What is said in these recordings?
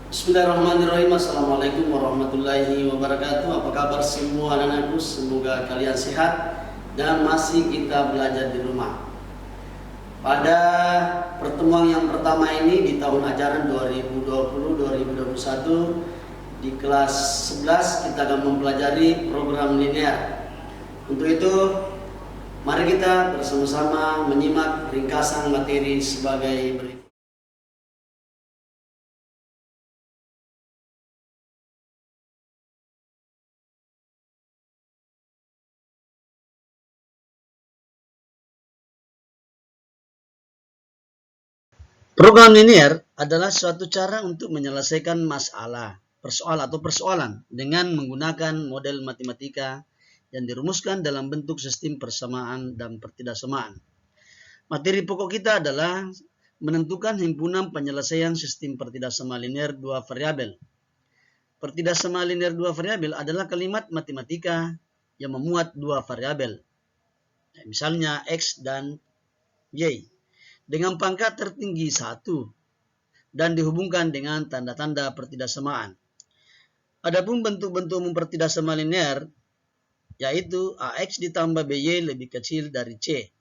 Bismillahirrahmanirrahim. Assalamualaikum warahmatullahi wabarakatuh. Apa kabar semua anak-anakku? Semoga kalian sehat dan masih kita belajar di rumah. Pada pertemuan yang pertama ini di tahun ajaran 2020-2021 di kelas 11 kita akan mempelajari program linear. Untuk itu mari kita bersama-sama menyimak ringkasan materi sebagai berikut. Program linear adalah suatu cara untuk menyelesaikan persoalan dengan menggunakan model matematika yang dirumuskan dalam bentuk sistem persamaan dan pertidaksamaan. Materi pokok kita adalah menentukan himpunan penyelesaian sistem pertidaksamaan linear dua variabel. Pertidaksamaan linear dua variabel adalah kalimat matematika yang memuat dua variabel, misalnya X dan Y, dengan pangkat tertinggi 1 dan dihubungkan dengan tanda-tanda pertidaksamaan. Adapun bentuk-bentuk umum pertidaksamaan linear yaitu AX ditambah BY lebih kecil dari C,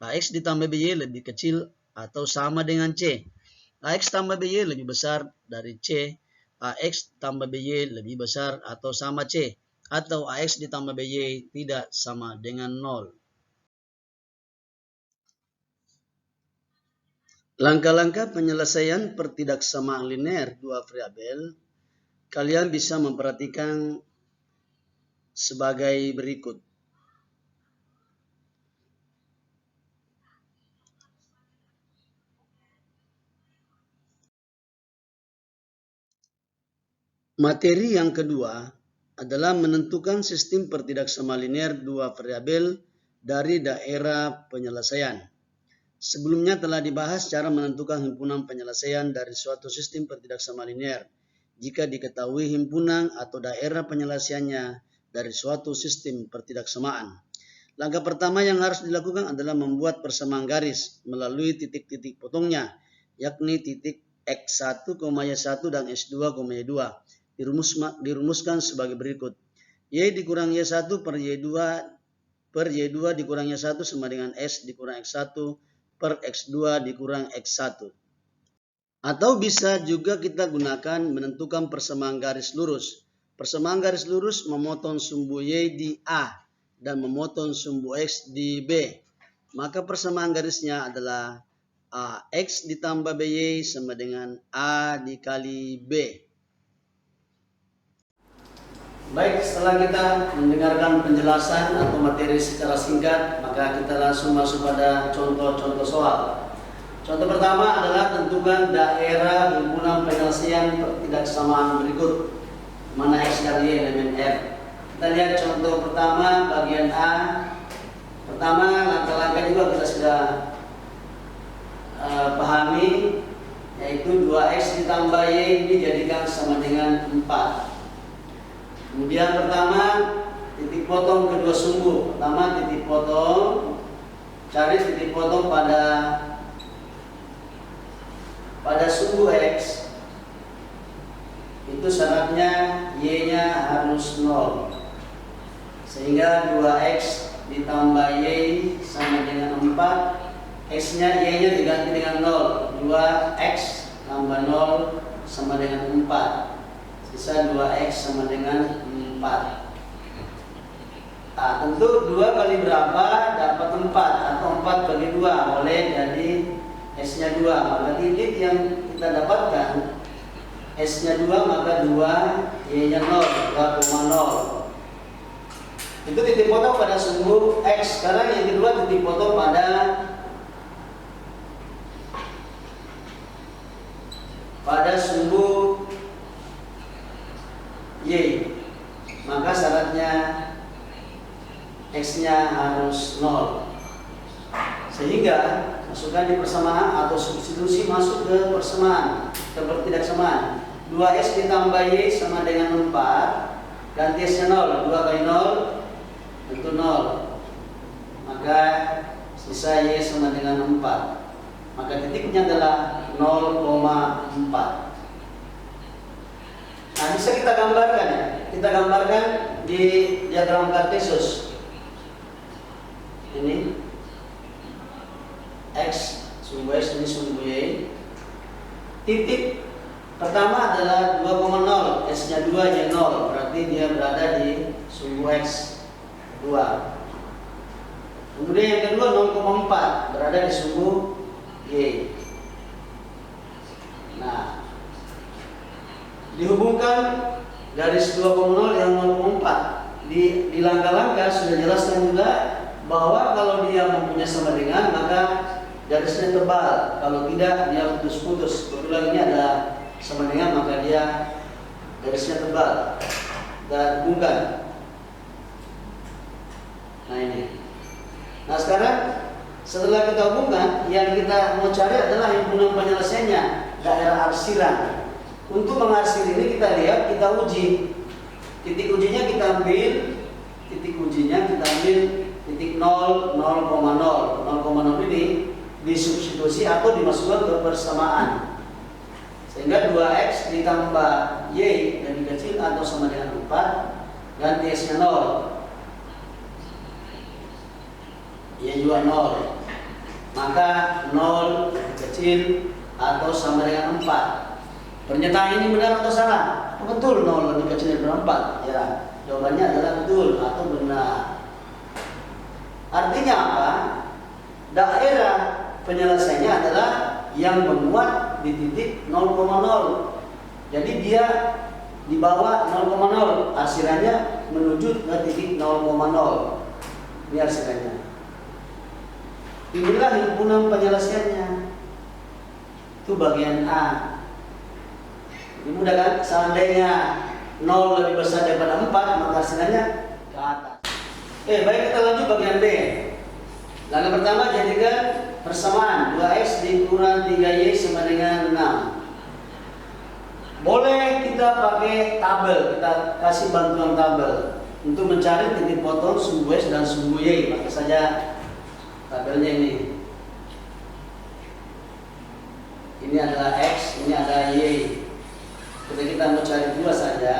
AX ditambah BY lebih kecil atau sama dengan C, AX tambah BY lebih besar dari C, AX tambah BY lebih besar atau sama C, atau AX ditambah BY tidak sama dengan 0. Langkah-langkah penyelesaian pertidaksamaan linear dua variabel kalian bisa memperhatikan sebagai berikut. Materi yang kedua adalah menentukan sistem pertidaksamaan linear dua variabel dari daerah penyelesaian. Sebelumnya telah dibahas cara menentukan himpunan penyelesaian dari suatu sistem pertidaksamaan linear jika diketahui himpunan atau daerah penyelesaiannya dari suatu sistem pertidaksamaan. Langkah pertama yang harus dilakukan adalah membuat persamaan garis melalui titik-titik potongnya, yakni titik X1, Y1 dan S2, Y2. Dirumuskan sebagai berikut. Y dikurang Y1 per Y2 dikurang Y1 sama dengan S dikurang X1 per X2 dikurang X1. Atau bisa juga kita gunakan menentukan persamaan garis lurus. Persamaan garis lurus memotong sumbu Y di A dan memotong sumbu X di B. Maka persamaan garisnya adalah AX ditambah BY sama dengan A dikali B. Baik, setelah kita mendengarkan penjelasan atau materi secara singkat, maka kita langsung masuk pada contoh-contoh soal. Contoh pertama adalah tentukan daerah himpunan penyelesaian pertidaksamaan berikut, mana X dan Y elemen F. Kita lihat contoh pertama bagian A. Pertama, langkah-langkah juga kita sudah pahami, yaitu 2X ditambah Y dijadikan sama dengan 4. Kemudian pertama, titik potong kedua sumbu. Pertama titik potong, cari titik potong pada sumbu X. Itu syaratnya Y-nya harus 0. Sehingga 2X ditambah Y sama dengan 4. X-nya, Y-nya diganti dengan 0. 2X tambah 0 sama dengan 4. Sisa 2X sama dengan 4. Nah, tentu 2 kali berapa dapat 4 atau 4 bagi 2 boleh jadi S-nya 2. Maka titik yang kita dapatkan S-nya 2 maka 2, Y-nya 0, 2,0. Itu titik potong pada sumbu X. Sekarang yang kedua titik potong pada sumbu Y, maka syaratnya X-nya harus 0. Sehingga masukkan di persamaan atau substitusi masuk ke persamaan, ke pertidaksamaan. 2X ditambah Y sama dengan 4, ganti S-nya 0, 2 kali 0 tentu 0. Maka sisa Y sama dengan 4. Maka titiknya adalah 0,4. Nah, bisa kita gambarkan ya. Kita gambarkan di diagram Kartesius. Ini X, sumbu X, ini sumbu Y. Titik pertama adalah 2,0, S-nya 2, Y 0. Berarti dia berada di sumbu X 2. Kemudian yang kedua 0,4 berada di sumbu Y. Nah, dihubungkan garis 2,0 yang 0,4 di langkah-langkah sudah jelaskan juga bahwa kalau dia mempunyai sama dengan maka garisnya tebal, kalau tidak dia putus-putus. Kebetulan ini ada sama dengan maka dia garisnya tebal dan hubungkan. Nah ini. Nah sekarang setelah kita hubungkan, yang kita mau cari adalah himpunan penyelesaiannya, daerah arsiran. Untuk mengarsir ini kita lihat, kita uji. Titik ujinya kita ambil, titik 0,0. 0,0 ini disubstitusi atau dimasukkan ke persamaan. Sehingga 2X ditambah Y dan dikecil atau sama dengan 4, ganti S-nya 0. Y juga 0. Maka 0 dikecil atau sama dengan 4. Pernyataan ini benar atau salah? Betul, 0 lebih kecil dari 4. Ya, jawabannya adalah betul atau benar. Artinya apa? Daerah penyelesaiannya adalah yang memuat di titik 0,0. Jadi dia di bawah 0,0, arsirannya menuju ke titik 0,0. Ini arsirannya. Inilah himpunan penyelesaiannya. Itu bagian A. Ini mudah kan? Seandainya 0 lebih besar daripada 4, maka arsirannya ke atas. Baik, kita lanjut bagian B. Langkah pertama, jadikan persamaan 2X dikurang 3Y sama dengan 6. Boleh kita pakai tabel, kita kasih bantuan tabel untuk mencari titik potong sumbu X dan sumbu Y. Pakai saja tabelnya ini. Ini adalah X, ini ada Y. Kita mau cari 2 saja.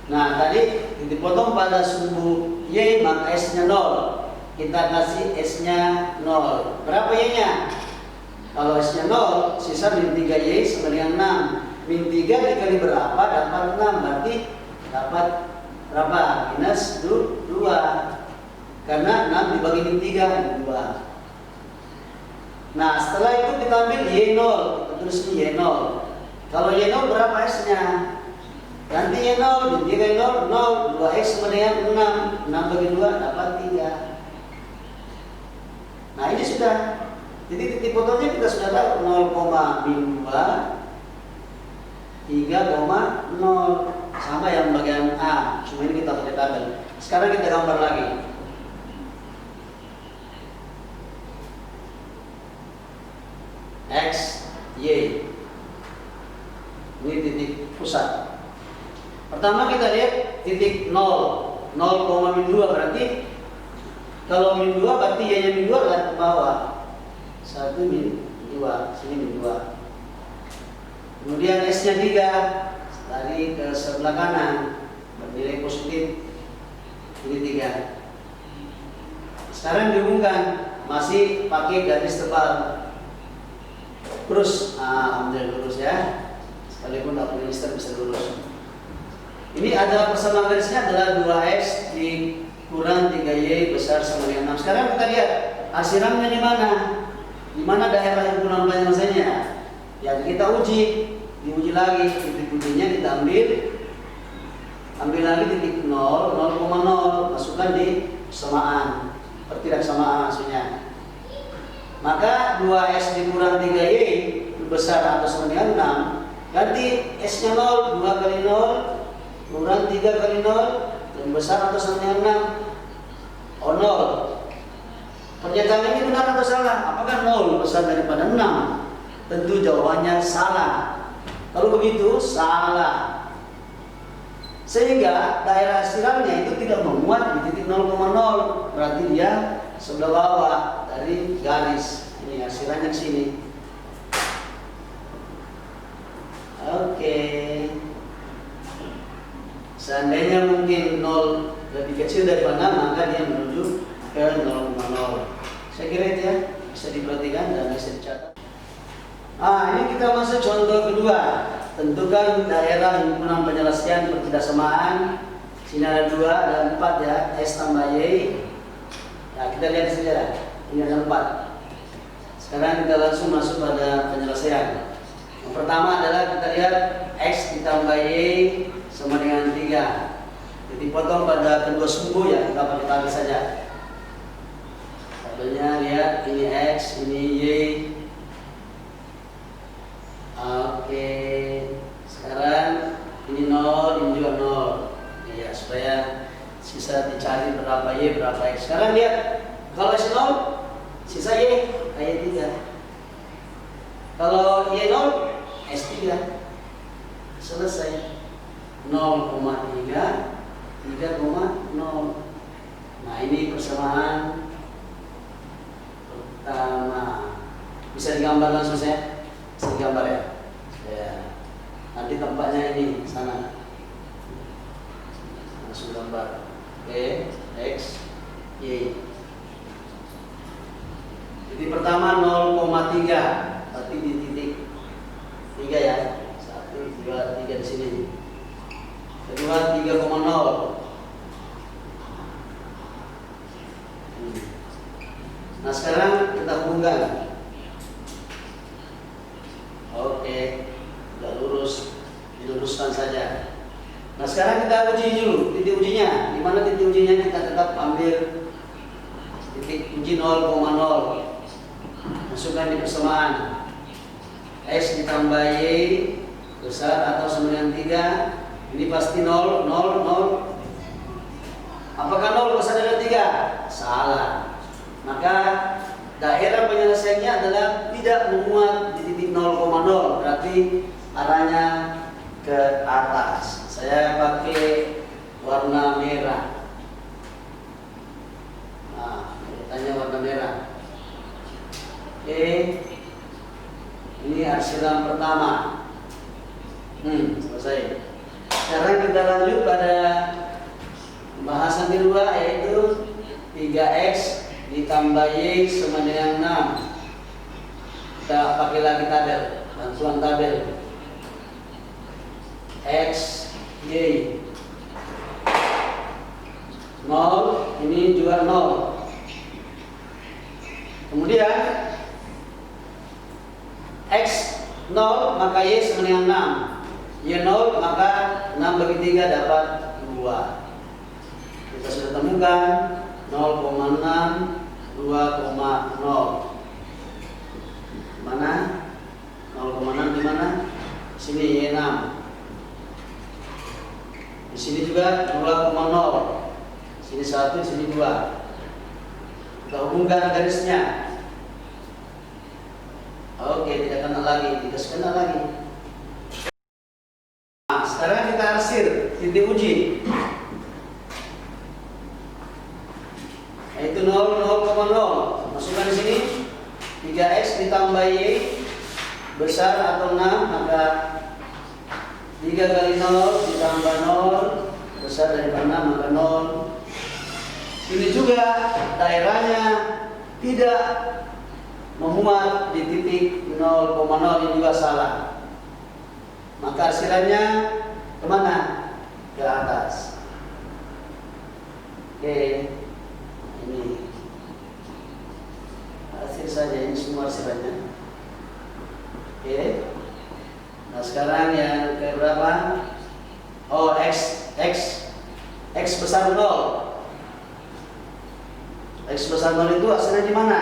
Nah, tadi titik potong pada sumbu Y maka S-nya 0. Kita kasih S-nya 0. Berapa Y-nya? Kalau S-nya 0, sisa min 3Y sama dengan 6. Min 3 dikali berapa? Dapat 6. Berarti dapat berapa? Minus 2. Karena 6 dibagi min 3, 2. Nah, setelah itu kita ambil Y0. Kita tulis ini Y0. Kalau Y0 berapa S-nya? Ganti Y0, min 3 0, 0. 2X sama dengan 6. 6 bagi 2 dapat 3. Nah ini sudah. Jadi titik potongnya kita sudah tahu 0,2, 3,0 sama yang bagian A. Cuma ini kita pakai tabel. Sekarang kita gambar lagi. X, Y. Ini titik pusat. Pertama kita lihat titik 0, 0,2 berarti kalau min 2 berarti Y-nya min 2 adalah ke bawah. 1 min 2, sini min 2. Kemudian S-nya 3, lari ke sebelah kanan, bernilai positif. Ini 3. Sekarang dihubungkan, masih pakai garis tebal. Terus, alhamdulillah lurus ya. Sekalipun tak punya lister bisa lurus. Ini ada persamaan garisnya adalah 2X dikurang 3Y besar sama dengan 6. Sekarang kita lihat arsirannya di mana? Di mana daerah himpunan penyelesaiannya? Ya kita uji, diuji lagi. Titik ujinya kita ambil lagi titik 0, 0,0, masukkan di persamaan, pertidaksamaan maksudnya. Maka 2S dikurang 3Y besar atau sama dengan 6. Ganti S-nya 0, 2 kali 0 kurang 3 kali 0 yang besar atau sama dengan 6. Oh 0. Pernyataan ini benar atau salah? Apakah 0 besar daripada 6? Tentu jawabannya salah. Kalau begitu salah. Sehingga daerah arsirannya itu tidak memuat di titik 0,0. Berarti dia sebelah bawah dari garis. Ini arsirannya ke sini. Oke. Seandainya mungkin 0 lebih kecil daripada 6, maka dia menuju ke 0,0. Saya kira itu ya, bisa diperhatikan dan bisa dicatat. Ini kita masuk contoh kedua. Tentukan daerah himpunan penyelesaian pertidaksamaan. Sini ada 2 dan 4 ya, S tambah Y. Nah, kita lihat saja. Ini ada 4. Sekarang kita langsung masuk pada penyelesaian. Yang pertama adalah kita lihat X ditambah Y sama dengan 3. Jadi potong pada kedua sumbu ya, kita pakai tabel saja. Tabelnya lihat, ini X, ini Y. Oke, sekarang ini 0, ini juga 0. Ya, supaya sisa dicari berapa Y, berapa X. Sekarang lihat, kalau S 0, sisa Y, kayak 3. Kalau Y 0, S 3. Selesai. 0,3, 3,0. Nah, ini persamaan pertama. Bisa digambar langsung saya? Bisa digambar ya? Ya. Nanti tempatnya ini, sana. Langsung gambar. Oke, X, Y. Jadi pertama 0,3, berarti di titik 3 ya. 1, 2, 3 di sini. Kedua 3,0. Nah, sekarang kita hubungkan. Oke, sudah lurus, diluruskan saja. Nah, sekarang kita uji dulu titik ujinya. Di mana titik ujinya? Kita tetap ambil titik uji 0,0. Masukkan di persamaan. X ditambah Y besar atau sama dengan 3. Ini pasti 0, 0, 0. Apakah 0 besar dari 3? Salah. Maka daerah penyelesaiannya adalah tidak memuat di titik 0,0. Berarti arahnya ke atas. Saya pakai warna merah. Nah, tanya warna merah. Oke. Ini arsiran pertama. Selesai. Sekarang kita lanjut pada pembahasan kedua, yaitu 3X ditambah Y sama dengan 6. Kita pakai lagi tabel, bantuan tabel. X, Y 0, ini juga 0. Kemudian X 0 maka Y sama dengan 6. Y 0 maka 6 bagi 3 dapat 2. Kita sudah temukan 0,6, 2,0. Mana? 0,6 di mana? Sini Y6. Di sini juga 2,0. Sini 1, sini 2. Kita hubungkan garisnya. Oke, tidak kena lagi, tidak kena lagi. Nah, sekarang kita arsir titik uji. Yaitu 0, 0,0. Masukkan di sini 3X ditambah Y besar atau 6, maka 3 kali 0 ditambah 0 besar daripada 6 maka 0. Ini juga daerahnya tidak memuat di titik 0,0, ini juga salah. Maka arsirannya kemana? Ke atas. Oke, ini arsir saja, ini semua arsirannya. Oke. Nah, sekarang yang ke berapa? Oh, X besar 0. X besar 0 itu hasilnya di mana?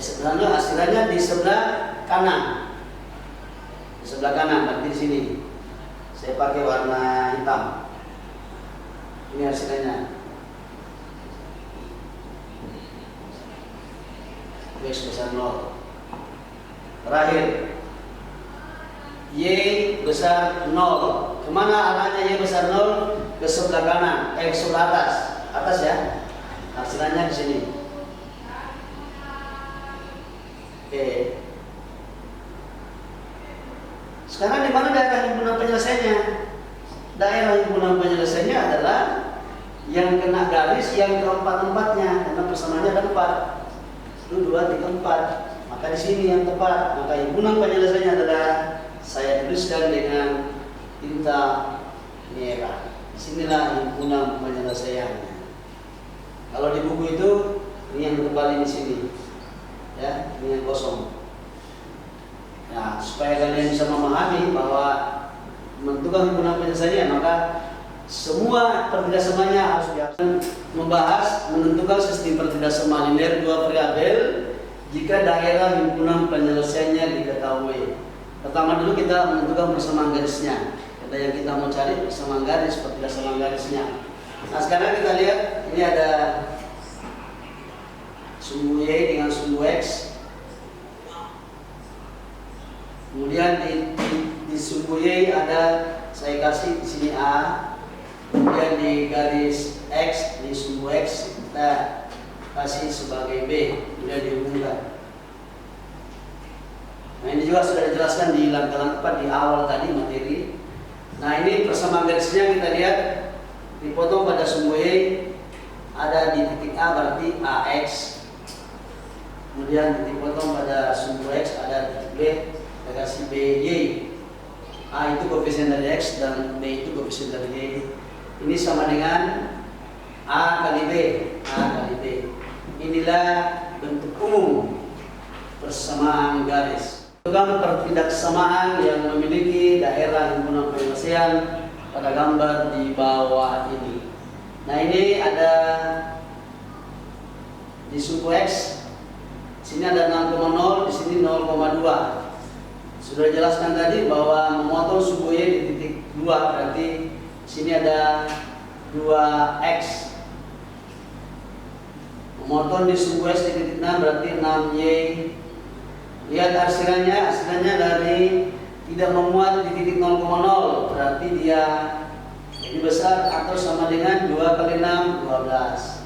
Sebenarnya hasilnya di sebelah kanan. Di sebelah kanan, berarti di sini. Saya pakai warna hitam. Ini hasilnya. X besar 0. Terakhir, Y besar 0. Kemana arahnya Y besar 0? Ke sebelah kanan, ke sebelah atas. Atas ya. Hasilnya di sini. Oke. Sekarang di mana daerah himpunan penyelesaiannya? Daerah himpunan penyelesaiannya adalah yang kena garis yang keempat-empatnya, karena persamaannya ada 4. Itu 2, 3, 4. Maka di sini yang tepat. Maka himpunan penyelesaiannya adalah saya tuliskan dengan tinta merah. Disinilah himpunan penyelesaiannya. Kalau di buku itu ini yang tebal di sini, ya, ini yang kosong. Nah, supaya kalian bisa memahami bahwa menentukan himpunan penyelesaiannya, maka semua pertidaksamanya harus membahas menentukan sistem pertidaksama linear 2 variabel jika daerah himpunan penyelesaiannya diketahui. Pertama dulu kita menentukan persamaan garisnya. Ada yang kita mau cari persamaan garis, pertidaksamaan garisnya. Nah, sekarang kita lihat ini ada sumbu Y dengan sumbu X. Kemudian di sumbu Y ada, saya kasih di sini A. Kemudian di garis X, di sumbu X kita kasih sebagai B. Sudah dihubungkan. Nah, ini juga sudah dijelaskan di langkah-langkah di awal tadi materi. Nah, ini persamaan garisnya kita lihat dipotong pada sumbu Y, ada di titik A berarti AX. Kemudian dipotong pada sumbu X ada titik B, kita kasih BY. A itu koefisien dari X dan B itu koefisien dari Y. Ini sama dengan A kali B, A kali B. Inilah bentuk umum persamaan garis. Program pertidaksamaan yang memiliki daerah himpunan penyelesaian pada gambar di bawah ini. Nah, ini ada di sumbu X, sini ada 6,0, di sini 0,2. Sudah dijelaskan tadi bahwa memotong sumbu Y di titik 2 berarti sini ada 2X. Memotong di sumbu X di titik 6 berarti 6Y. Lihat arsirannya dari tidak memuat di titik 0,0 berarti dia lebih besar atau sama dengan 2 kali 6, 12.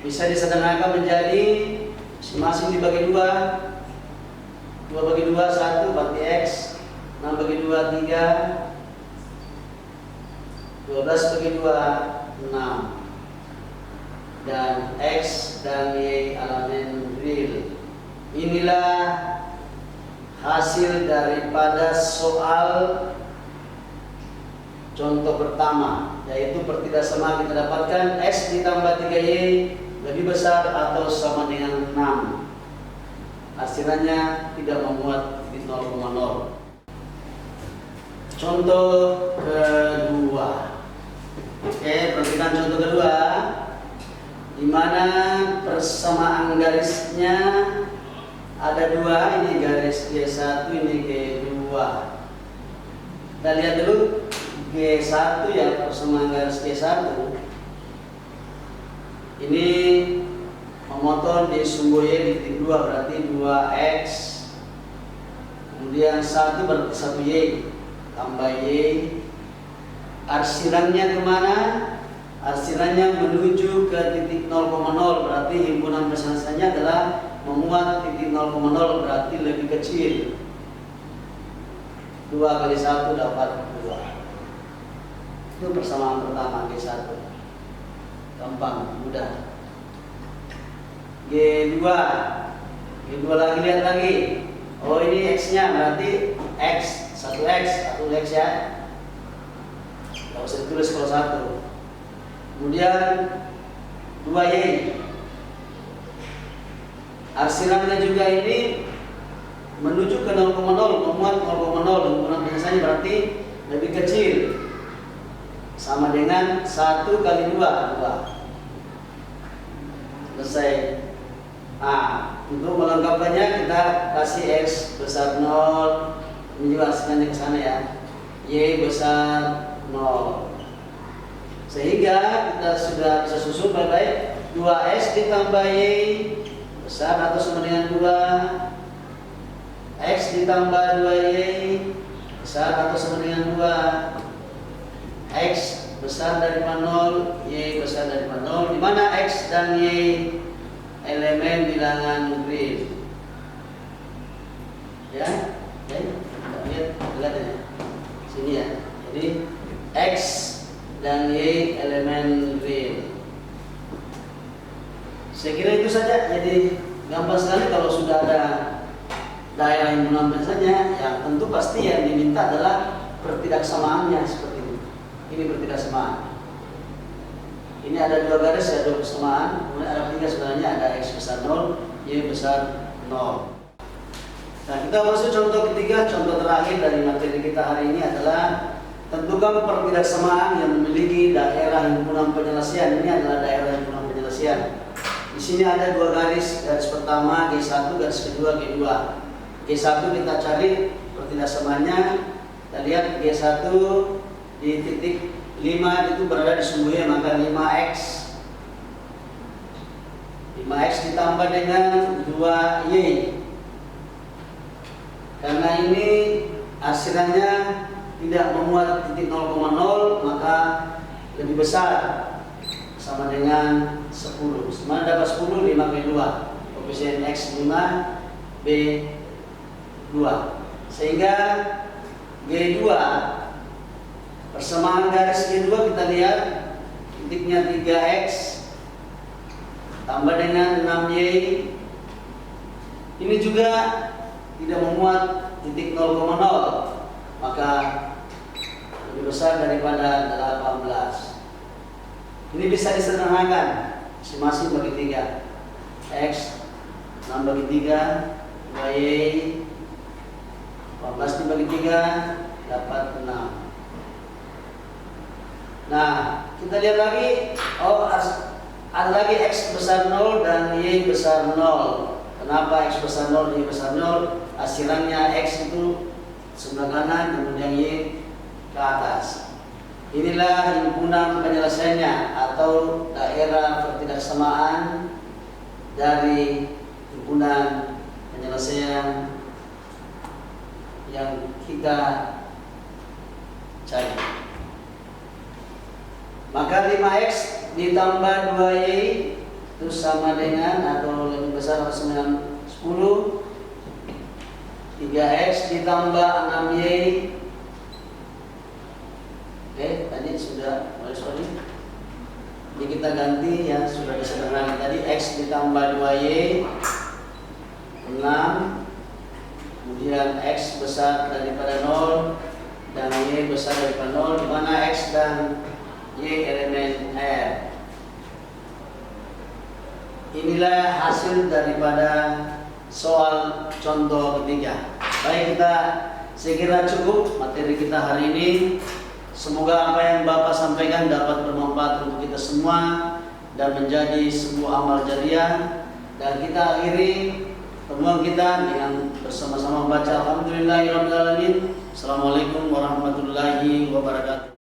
Bisa disederhanakan menjadi masing-masing dibagi 2. 2 bagi 2, 1 berarti X. 6 bagi 2, 3. 12 bagi 2, 6. Dan X dan Y elemen real. Inilah hasil daripada soal contoh pertama, yaitu pertidaksamaan kita dapatkan X ditambah 3Y lebih besar atau sama dengan 6. Hasilnya tidak memuat di 0,0. Contoh kedua. Oke, perhatikan contoh kedua, di mana persamaan garisnya ada 2, ini garis G1, ini G2. Kita lihat dulu G1 ya, persamaan garis G1. Ini memotong di sumbu Y di titik 2 berarti 2X. Kemudian 1 berarti 1Y tambah Y. Arsirannya kemana? Arsirannya menuju ke titik 0,0 berarti himpunan penyelesaiannya adalah memuat titik 0,0 berarti lebih kecil. 2 kali 1 dapat 2. Itu persamaan pertama G1. Gampang, mudah. G2. G2 lagi, lihat lagi. Oh, ini X-nya berarti X, 1X ya. Tidak usah ditulis kalau 1. Kemudian 2Y. Arsirannya juga ini menuju ke 0,0, memuat 0,0, himpunan penyelesaiannya berarti lebih kecil, sama dengan 1 kali 2, 2. Selesai. Nah, untuk melengkapkannya kita kasih X besar 0, ini juga arsirannya ke sana ya, Y besar 0. Sehingga kita sudah bisa susun baik-baik, 2X ditambah Y besar atau sama dengan 2, X ditambah 2Y besar atau sama dengan 2, X besar dari 0, Y besar dari 0, di mana X dan Y elemen bilangan real. Ya, oke, kita lihat Sini ya. Jadi X dan Y elemen real. Saya kira itu saja. Jadi gampang sekali kalau sudah ada daerah himpunan biasanya, ya tentu pasti yang diminta adalah pertidaksamaannya seperti ini. Ini pertidaksamaan. Ini ada 2 garis, ada 2 persamaan, kemudian ada 3 sebenarnya, ada X besar 0, Y besar 0. Nah, kita masuk contoh ketiga, contoh terakhir dari materi kita hari ini adalah tentukan pertidaksamaan yang memiliki daerah himpunan penyelesaian. Ini adalah daerah himpunan penyelesaian. Di sini ada 2 garis, garis pertama G1, garis kedua G2. G1 kita cari pertidaksamaannya. Kita lihat G1 di titik 5 itu berada di sumbunya, maka 5x ditambah dengan 2y. Karena ini hasilnya tidak memuat titik 0,0, maka lebih besar, sama dengan 10. Semua dapat 10, 5B2. Koefisien X 5, B 2. Sehingga G2, persamaan garis G2 kita lihat titiknya 3x tambah dengan 6y. Ini juga tidak memuat titik 0,0, maka lebih besar daripada 18. Ini bisa disederhanakan masing-masing bagi 3. X 6 bagi 3, 2y 18 dibagi 3 dapat 6. Nah, kita lihat lagi, ada lagi X besar 0 dan Y besar 0. Kenapa X besar 0 dan Y besar 0? Hasilannya X itu sebelah kanan, kemudian Y ke atas. Inilah himpunan penyelesaiannya atau daerah pertidaksamaan dari himpunan penyelesaian yang kita cari. Maka 5x ditambah 2y itu sama dengan atau lebih besar atau sama dengan 10. 3x ditambah 6y. Oke, tadi sudah sorry. Ini kita ganti yang sudah disederhanakan tadi. X ditambah 2y 6. Kemudian X besar daripada 0 dan Y besar daripada 0, di mana X dan Y elemen R. Inilah hasil daripada soal contoh ketiga. Baik, saya kira cukup materi kita hari ini. Semoga apa yang Bapak sampaikan dapat bermanfaat untuk kita semua dan menjadi sebuah amal jariah. Dan kita akhiri pertemuan kita dengan bersama-sama membaca Alhamdulillahirrahmanirrahim. Assalamualaikum warahmatullahi wabarakatuh.